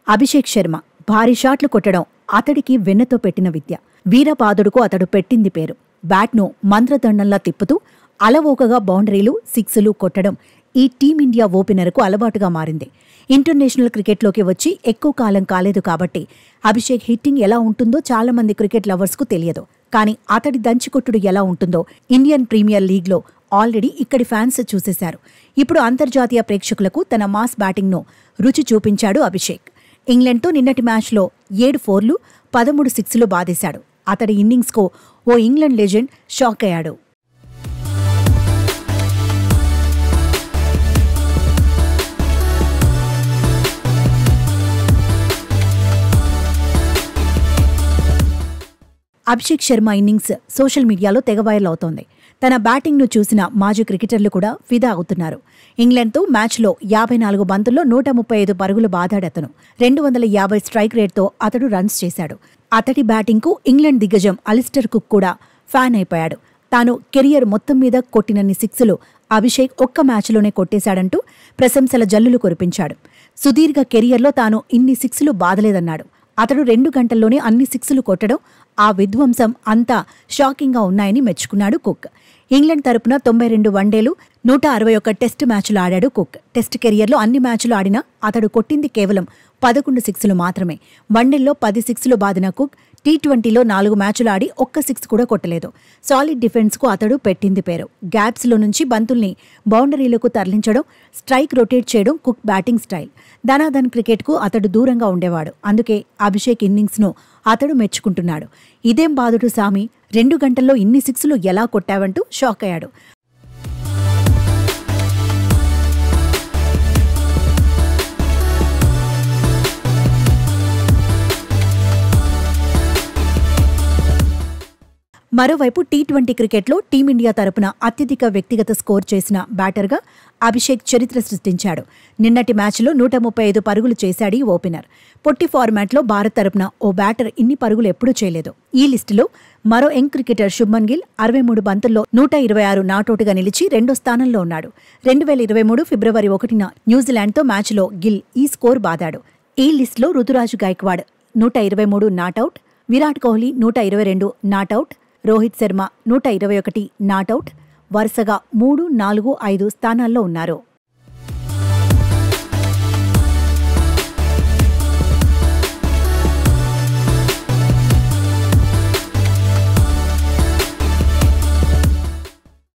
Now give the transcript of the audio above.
అభిషేక్ శర్మ భారీ షాట్లు కొట్టడం అతడికి వెన్నతో పెట్టిన విద్య. వీరపాదుడుకు అతడు పెట్టింది పేరు. బ్యాట్ను మంత్రదండంలా తిప్పుతూ అలవోకగా బౌండరీలు, సిక్సులు కొట్టడం ఈ టీమిండియా ఓపెనర్కు అలవాటుగా మారింది. ఇంటర్నేషనల్ క్రికెట్లోకి వచ్చి ఎక్కువ కాలం కాలేదు కాబట్టి అభిషేక్ హిట్టింగ్ ఎలా ఉంటుందో చాలామంది క్రికెట్ లవర్స్కు తెలియదు. కానీ అతడి దంచికొట్టుడు ఎలా ఉంటుందో ఇండియన్ ప్రీమియర్ లీగ్లో ఆల్రెడీ ఇక్కడి ఫ్యాన్స్ చూసేశారు. ఇప్పుడు అంతర్జాతీయ ప్రేక్షకులకు తన మాస్ బ్యాటింగ్ను రుచి చూపించాడు అభిషేక్. ఇంగ్లాండ్తో నిన్నటి మ్యాచ్లో 7 4లు, 13 6లు బాదేశాడు. అతడి ఇన్నింగ్స్కు ఓ ఇంగ్లాండ్ లెజెండ్ షాక్ అయ్యాడు. అభిషేక్ శర్మ ఇన్నింగ్స్ సోషల్ మీడియాలో తెగ వైరల్ అవుతోంది. తన బ్యాటింగ్ను చూసిన మాజీ క్రికెటర్లు కూడా ఫిదా అవుతున్నారు. ఇంగ్లాండ్తో మ్యాచ్లో 54 బంతుల్లో 135 పరుగులు బాదాడతను. 250 స్ట్రైక్ రేట్తో అతడు రన్స్ చేశాడు. అతడి బ్యాటింగ్కు ఇంగ్లాండ్ దిగ్గజం అలిస్టర్ కుక్ కూడా ఫ్యాన్ అయిపోయాడు. తాను కెరియర్ మొత్తం మీద కొట్టినన్ని సిక్సులు అభిషేక్ ఒక్క మ్యాచ్లోనే కొట్టేశాడంటూ ప్రశంసల జల్లులు కురిపించాడు. సుదీర్ఘ కెరియర్లో తాను ఇన్ని సిక్సులు బాదలేదన్నాడు. అతడు 2 గంటల్లోనే అన్ని సిక్సులు కొట్టడం, ఆ విధ్వంసం అంతా షాకింగ్గా ఉన్నాయని మెచ్చుకున్నాడు కుక్. ఇంగ్లాండ్ తరపున 92 వన్డేలు, 161 టెస్ట్ మ్యాచ్లు ఆడాడు కుక్. టెస్ట్ కెరియర్లో అన్ని మ్యాచ్లు ఆడినా అతడు కొట్టింది కేవలం 11 సిక్సులు మాత్రమే. వన్డేల్లో 10 సిక్సులు బాదిన కుక్ టీ20లో 4 మ్యాచ్లు ఆడి ఒక్క సిక్స్ కూడా కొట్టలేదు. సాలిడ్ డిఫెన్స్కు అతడు పెట్టింది పేరు. గ్యాప్స్లో నుంచి బంతుల్ని బౌండరీలకు తరలించడం, స్ట్రైక్ రొటేట్ చేయడం కుక్ బ్యాటింగ్ స్టైల్. ధనాధన్ క్రికెట్కు అతడు దూరంగా ఉండేవాడు. అందుకే అభిషేక్ ఇన్నింగ్స్ను అతడు మెచ్చుకుంటున్నాడు. ఇదేం బాదుడు సామి, 2 గంటల్లో ఇన్ని సిక్సులు ఎలా కొట్టావంటూ షాక్ అయ్యాడు. మరోవైపు టీ20 క్రికెట్లో టీమిండియా తరపున అత్యధిక వ్యక్తిగత స్కోర్ చేసిన బ్యాటర్గా అభిషేక్ చరిత్ర సృష్టించాడు. నిన్నటి మ్యాచ్లో 135 పరుగులు చేశాడు ఈ ఓపెనర్. పొట్టి ఫార్మాట్లో భారత్ తరపున ఓ బ్యాటర్ ఇన్ని పరుగులు ఎప్పుడూ చేయలేదు. ఈ లిస్టులో మరో యంగ్ క్రికెటర్ శుభ్మన్ గిల్ 63 బంతుల్లో 126 నాటౌట్గా నిలిచి 2వ స్థానంలో ఉన్నాడు. 2023 ఫిబ్రవరి 1న న్యూజిలాండ్తో మ్యాచ్లో గిల్ ఈ స్కోర్ బాదాడు. ఈ లిస్టులో Ruturaj Gaikwad 123 not out, Virat Kohli 122 not out, Rohit Sharma 121 not out వరుసగా 3, 4, 5 స్థానాల్లో ఉన్నారు.